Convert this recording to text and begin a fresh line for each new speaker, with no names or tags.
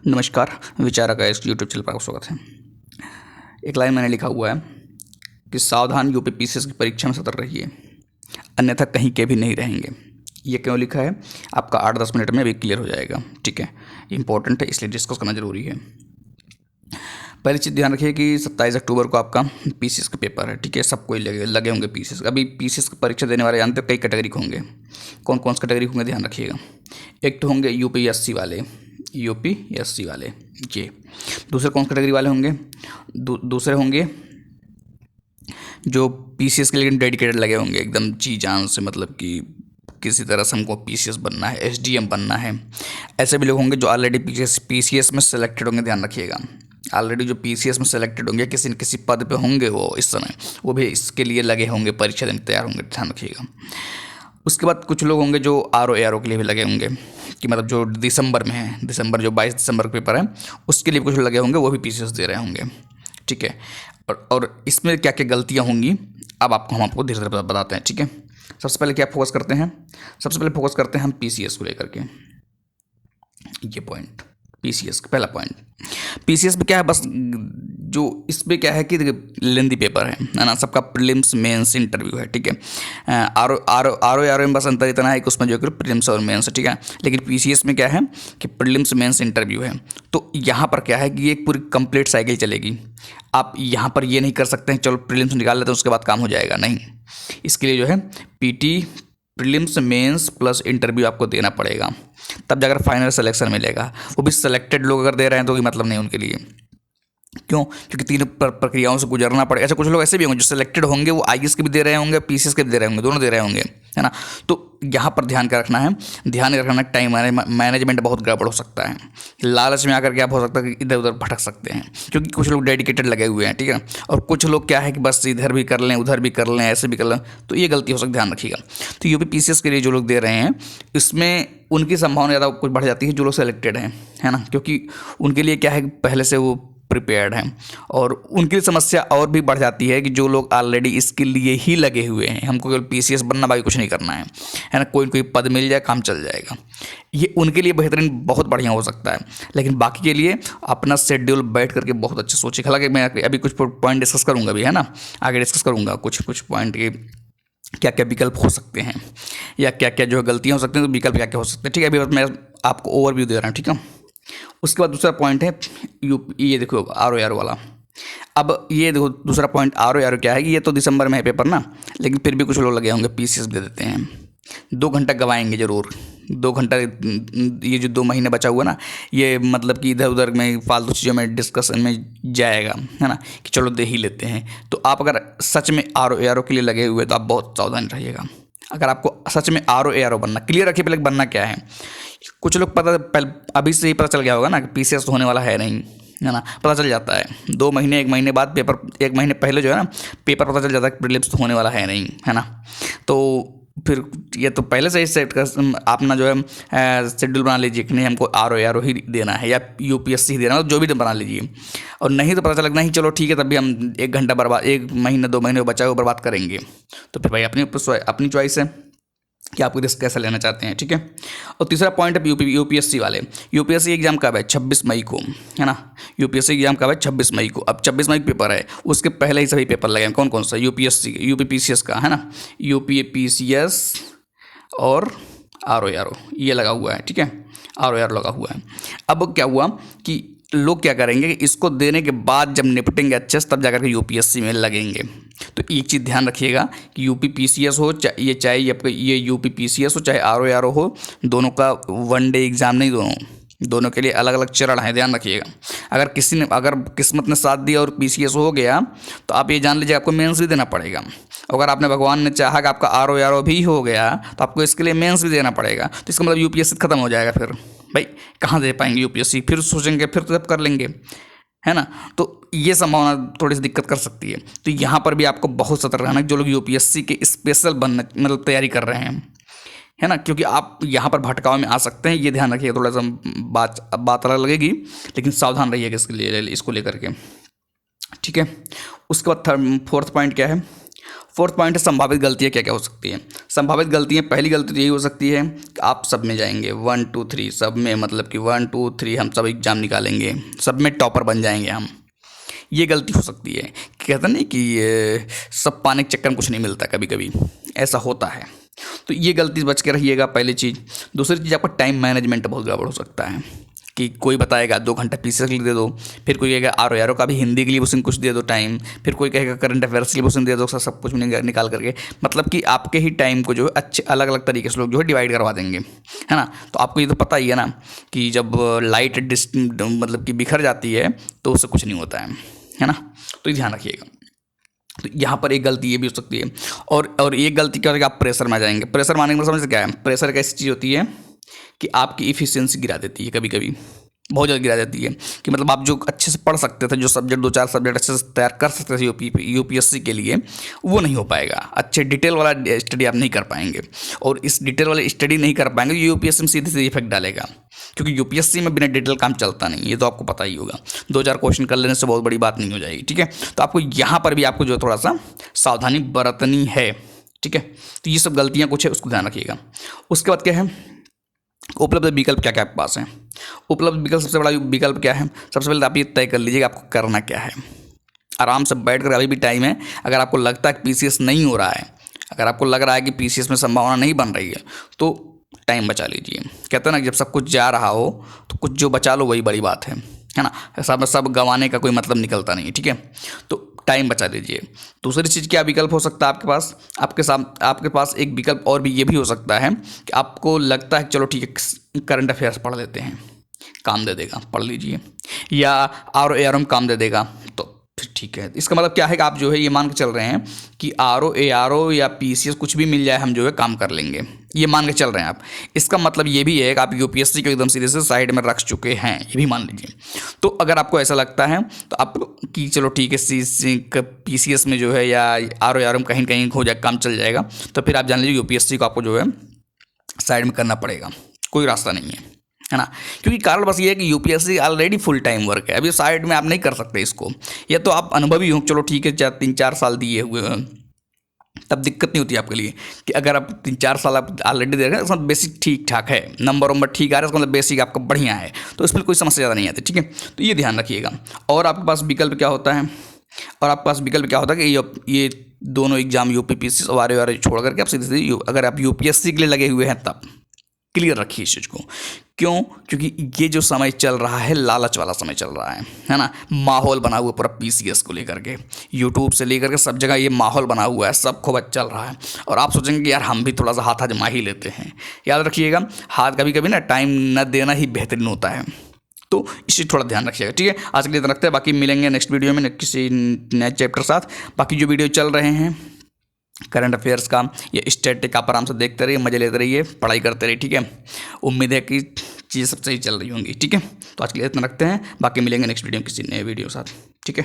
नमस्कार, विचारा का इस यूट्यूब चैनल पर आपका स्वागत है। एक लाइन मैंने लिखा हुआ है कि सावधान यूपी पीसीएस की परीक्षा में सतर्क रहिए, अन्यथा कहीं के भी नहीं रहेंगे। ये क्यों लिखा है आपका 8-10 मिनट में अभी क्लियर हो जाएगा। ठीक है, इंपॉर्टेंट है इसलिए डिस्कस करना ज़रूरी है। पहली चीज़ ध्यान रखिए कि 27 अक्टूबर को आपका पीसीएस का पेपर है। ठीक है, सबको ही लगे होंगे पीसीएस। अभी पीसीएस की परीक्षा देने वाले जानते हो कई कैटेगरी के होंगे। कौन कौन से कैटेगरी होंगे ध्यान रखिएगा। एक तो होंगे यूपीएससी वाले, यूपीएससी वाले ये। दूसरे कौन सी कैटेगरी वाले होंगे? दूसरे होंगे जो पीसीएस के लिए डेडिकेटेड लगे होंगे एकदम जी जान से, मतलब कि किसी तरह से हमको पीसीएस बनना है, एसडीएम बनना है। ऐसे भी लोग होंगे जो ऑलरेडी पीसीएस में सेलेक्टेड होंगे। ध्यान रखिएगा, ऑलरेडी जो पीसीएस में सेलेक्टेड होंगे, किसी न किसी पद पे होंगे वो इस समय, वो भी इसके लिए लगे होंगे, परीक्षा देने तैयार होंगे। ध्यान रखिएगा। उसके बाद कुछ लोग होंगे जो आरओ एआरओ के लिए भी लगे होंगे, कि मतलब जो दिसंबर में है, दिसंबर जो 22 दिसंबर का पेपर है उसके लिए कुछ लगे होंगे, वो भी पीसीएस दे रहे होंगे। ठीक है, और इसमें क्या क्या गलतियाँ होंगी अब हम आपको धीरे धीरे बताते हैं। ठीक है, सबसे पहले क्या फोकस करते हैं? सबसे पहले फोकस करते हैं हम पीसीएस को लेकर के। ये पॉइंट पीसीएस का पहला पॉइंट, पीसीएस में क्या है, बस जो इसमें क्या है कि लेंदी पेपर है ना, सबका प्रीलिम्स मेंस इंटरव्यू है। ठीक है, आर में बस अंतर इतना है कि उसमें जो है प्रीलिम्स और मेंस है। ठीक है, लेकिन पीसीएस में क्या है कि प्रीलिम्स मेंस इंटरव्यू है। तो यहाँ पर क्या है कि ये एक पूरी कंप्लीट साइकिल चलेगी। आप यहाँ पर ये नहीं कर सकते हैं चलो प्रीलिम्स निकाल लेते हैं उसके बाद काम हो जाएगा, नहीं। इसके लिए जो है PT, prelims, mains plus interview आपको देना पड़ेगा, तब जाकर फाइनल सिलेक्शन मिलेगा। वो भी सिलेक्टेड लोग अगर दे रहे हैं तो कोई मतलब नहीं उनके लिए। क्यों? क्योंकि तीन प्रक्रियाओं से गुजरना पड़ेगा। ऐसे कुछ लोग ऐसे भी होंगे जो सिलेक्टेड होंगे, वो आईएएस के भी दे रहे होंगे, पीसीएस के भी दे रहे होंगे, दोनों दे रहे होंगे, है ना। तो यहाँ पर ध्यान क्या रखना है, ध्यान रखना टाइम मैनेजमेंट बहुत गड़बड़ हो सकता है। लालच में आकर के आप हो सकता है कि इधर उधर भटक सकते हैं, क्योंकि कुछ लोग डेडिकेटेड लगे हुए हैं। ठीक है, और कुछ लोग क्या है कि बस इधर भी कर लें, उधर भी कर लें, ऐसे भी कर लें, तो ये गलती हो सकती है, ध्यान रखिएगा। तो यूपी पीसीएस के लिए जो लोग दे रहे हैं इसमें उनकी संभावना ज़्यादा कुछ बढ़ जाती है जो लोग सेलेक्टेड हैं, है ना, क्योंकि उनके लिए क्या है कि पहले से वो प्रिपेयर्ड हैं। और उनकी समस्या और भी बढ़ जाती है कि जो लोग ऑलरेडी इसके लिए ही लगे हुए हैं, हमको केवल पीसीएस बनना, बाकी कुछ नहीं करना है ना, कोई कोई पद मिल जाए काम चल जाएगा, ये उनके लिए बेहतरीन बहुत बढ़िया हो सकता है। लेकिन बाकी के लिए अपना शेड्यूल बैठ करके बहुत अच्छे सोचिए। हालांकि मैं अभी कुछ पॉइंट डिस्कस करूँगा भी, है ना, आगे डिस्कस करूँगा कुछ पॉइंट के क्या क्या विकल्प हो सकते हैं या क्या क्या जो है गलतियाँ हो सकती हैं, तो विकल्प क्या क्या हो सकते हैं। ठीक है, अभी मैं आपको ओवरव्यू दे रहा हूँ। ठीक है, उसके बाद दूसरा पॉइंट है ये देखो आरओ वाला। अब ये देखो दूसरा पॉइंट आरओ क्या है कि ये तो दिसंबर में है पेपर ना, लेकिन फिर भी कुछ लोग लगे होंगे पीसीएस दे देते हैं। 2 घंटा गवाएंगे ज़रूर, 2 घंटा, ये जो 2 महीने बचा हुआ ना, ये मतलब कि इधर उधर में फालतू चीज़ों में डिस्कशन में जाएगा, है ना, कि चलो दे ही लेते हैं। तो आप अगर सच में आरओ के लिए लगे हुए तो आप बहुत सावधान रहिएगा। अगर आपको सच में आरओ बनना, क्लियर रखिए पहले बनना क्या है। कुछ लोग अभी से ही पता चल गया होगा ना कि पीसीएस तो होने वाला है नहीं, है ना, पता चल जाता है 2 महीने 1 महीने बाद पेपर, 1 महीने पहले जो है ना पेपर पता चल जाता है कि प्रीलिम्स तो होने वाला है नहीं, है ना। तो फिर ये तो पहले से ही सेट कर अपना जो है शेड्यूल बना लीजिए कि नहीं हमको आरओ ही देना है या यूपीएससी ही देना है, जो भी बना लीजिए। और नहीं तो पता चला नहीं चलो ठीक है तब भी हम 1 घंटा बर्बाद, 1 महीने 2 महीने बचा हुआ बर्बाद करेंगे, तो फिर भाई अपनी चॉइस है कि आपको रिस्क कैसे लेना चाहते हैं। ठीक है, और तीसरा पॉइंट है यूपीएससी वाले। यूपीएससी एग्जाम कब है? 26 मई को, है ना। यूपीएससी एग्जाम कब है? 26 मई को। अब 26 मई पेपर है, उसके पहले ही सभी पेपर लगे हैं। कौन कौन सा? यूपीएससी, यूपीपीसीएस का, है ना, यूपीपीसीएस और आरओ ये लगा हुआ है। ठीक है, आरओ लगा हुआ है। अब क्या हुआ कि लोग क्या करेंगे कि इसको देने के बाद जब निपटेंगे अच्छे से तब जाकर के यूपीएससी में लगेंगे। तो एक चीज़ ध्यान रखिएगा कि यूपीपीसीएस हो चाहे ये यूपीपीसीएस हो चाहे आरओ हो, दोनों का 1 डे एग्ज़ाम नहीं, दोनों के लिए अलग अलग चरण है, ध्यान रखिएगा। अगर किस्मत ने साथ दिया और पीसीएस हो गया तो आप ये जान लीजिए आपको मेंस भी देना पड़ेगा। अगर आपने भगवान ने चाहा कि आपका आरओ भी हो गया तो आपको इसके लिए मेंस भी देना पड़ेगा। तो इसका मतलब यूपीएससी खत्म हो जाएगा। फिर भाई कहाँ दे पाएंगे यूपीएससी, फिर सोचेंगे फिर तो जब कर लेंगे, है ना। तो ये संभावना थोड़ी सी दिक्कत कर सकती है। तो यहाँ पर भी आपको बहुत सतर्क रहना, जो लोग यूपीएससी के स्पेशल बनने मतलब तैयारी कर रहे हैं, है ना, क्योंकि आप यहाँ पर भटकाव में आ सकते हैं। ये ध्यान रखिए, थोड़ा सा बात अलग लगेगी लेकिन सावधान रहिएगा इसके लिए, इसको लेकर के। ठीक है, उसके बाद 4th पॉइंट क्या है? फोर्थ पॉइंट है संभावित गलतियाँ क्या क्या हो सकती हैं। संभावित गलतियाँ, पहली गलती तो यही हो सकती है कि आप सब में जाएंगे 1 2 3, सब में मतलब कि 1 2 3 हम सब एग्जाम निकालेंगे, सब में टॉपर बन जाएंगे हम। ये गलती हो सकती है। कहते नहीं कि ये सब पाने के चक्कर में कुछ नहीं मिलता, कभी कभी ऐसा होता है। तो ये गलती बच के रहिएगा, पहली चीज़। दूसरी चीज़, आपका टाइम मैनेजमेंट बहुत गड़बड़ हो सकता है कि कोई बताएगा 2 घंटा पीसीएस के लिए दे दो, फिर कोई कहेगा आर का भी हिंदी के लिए उसमें कुछ दे दो टाइम, फिर कोई कहेगा करंट अफेयर्स के लिए उसमें दे दो, सब कुछ निकाल करके, मतलब कि आपके ही टाइम को जो है अच्छे अलग अलग तरीके से लोग जो है डिवाइड करवा देंगे, है ना। तो आपको ये तो पता ही है ना कि जब लाइट मतलब कि बिखर जाती है तो उससे कुछ नहीं होता है ना। तो ये ध्यान रखिएगा। तो यहाँ पर एक गलती ये भी हो सकती है। और एक गलती क्या होगी, आप प्रेशर में आ जाएंगे। प्रेशर मारने का समझ क्या है, प्रेशर एक ऐसी चीज़ होती है कि आपकी इफिशियंसी गिरा देती है, कभी कभी बहुत ज़्यादा गिरा देती है। कि मतलब आप जो अच्छे से पढ़ सकते थे, जो सब्जेक्ट 2 4 सब्जेक्ट अच्छे से तैयार कर सकते थे यूपीएससी के लिए, वो नहीं हो पाएगा। अच्छे डिटेल वाला स्टडी आप नहीं कर पाएंगे, और इस डिटेल वाले स्टडी नहीं कर पाएंगे यूपीएससी में सीधे सीधे इफेक्ट डालेगा, क्योंकि यूपीएससी में बिना डिटेल काम चलता नहीं, ये तो आपको पता ही होगा। 2 4 क्वेश्चन कर लेने से बहुत बड़ी बात नहीं हो जाएगी, ठीक है। तो आपको यहाँ पर भी आपको जो थोड़ा सा सावधानी बरतनी है, ठीक है। तो ये सब गलतियाँ कुछ है, उसको ध्यान रखिएगा। उसके बाद क्या है, उपलब्ध विकल्प क्या क्या आपके पास है। उपलब्ध विकल्प, सबसे बड़ा विकल्प क्या है, सबसे पहले आप ये तय कर लीजिएगा आपको करना क्या है। आराम से बैठ कर, अभी भी टाइम है। अगर आपको लगता है कि पीसीएस नहीं हो रहा है, अगर आपको लग रहा है कि पीसीएस में संभावना नहीं बन रही है, तो टाइम बचा लीजिए। कहते हैं ना, जब सब कुछ जा रहा हो तो कुछ जो बचा लो वही बड़ी बात है ना। सब गंवाने का कोई मतलब निकलता नहीं है, ठीक है। तो टाइम बचा लीजिए। दूसरी चीज़ क्या विकल्प हो सकता है आपके पास, आपके पास एक विकल्प और भी ये भी हो सकता है कि आपको लगता है चलो ठीक है करंट अफेयर्स पढ़ लेते हैं, काम दे देगा, पढ़ लीजिए, या आर काम दे देगा, तो फिर ठीक है। इसका मतलब क्या है कि आप जो है ये मान के चल रहे हैं कि आर या पीसीएस कुछ भी मिल जाए हम जो है काम कर लेंगे, ये मान के चल रहे हैं आप। इसका मतलब ये भी है कि आप यूपीएससी को एकदम सीधे से साइड में रख चुके हैं, ये भी मान लीजिए। तो अगर आपको ऐसा लगता है तो आप कि चलो ठीक है पीसीएस में जो है या आर में कहीं कहीं हो जाए, काम चल जाएगा, तो फिर आप जान लीजिए यूपीएससी को आपको जो है साइड में करना पड़ेगा, कोई रास्ता नहीं है ना। क्योंकि कारण बस ये है कि UPSC already full time work है, अभी साइड में आप नहीं कर सकते इसको। या तो आप अनुभवी हो, चलो ठीक है 3 4 साल दिए हुए हैं, तब दिक्कत नहीं होती आपके लिए। कि अगर आप 3 4 साल आप ऑलरेडी दे रहे हैं, उसमें बेसिक ठीक ठाक है, नंबर ठीक आ रहा है, उसका मतलब बेसिक आपका बढ़िया है, तो इसमें कोई समस्या ज़्यादा नहीं आती, ठीक है। तो ये ध्यान रखिएगा। और आपके पास विकल्प क्या होता है, और आपके पास विकल्प क्या होता है कि ये दोनों एग्जाम यूपीपीसी और आर छोड़ करके आप सीधे सीधे अगर आप यूपीएससी के लिए लगे हुए हैं तब क्लियर रखिए इस चीज़ को। क्यों, क्योंकि ये जो समय चल रहा है लालच वाला समय चल रहा है ना। माहौल बना हुआ पूरा पीसीएस को लेकर के, यूट्यूब से लेकर के सब जगह ये माहौल बना हुआ है, सब खूब चल रहा है। और आप सोचेंगे कि यार हम भी थोड़ा सा हाथ आजमा ही लेते हैं। याद रखिएगा, हाथ कभी कभी ना टाइम न देना ही बेहतरीन होता है, तो इसे थोड़ा ध्यान रखिएगा, ठीक है। आज के लिए इतना रखते हैं, बाकी मिलेंगे नेक्स्ट वीडियो में किसी नए चैप्टर साथ। बाकी जो वीडियो चल रहे हैं करंट अफेयर्स का या स्टैटिक, आप आराम से देखते रहिए, मजे लेते रहिए, पढ़ाई करते रहिए, ठीक है। उम्मीद है कि चीज़ें सब सही चल रही होंगी, ठीक है। तो आज के लिए इतना रखते हैं, बाकी मिलेंगे नेक्स्ट वीडियो में किसी नए वीडियो के साथ, ठीक है।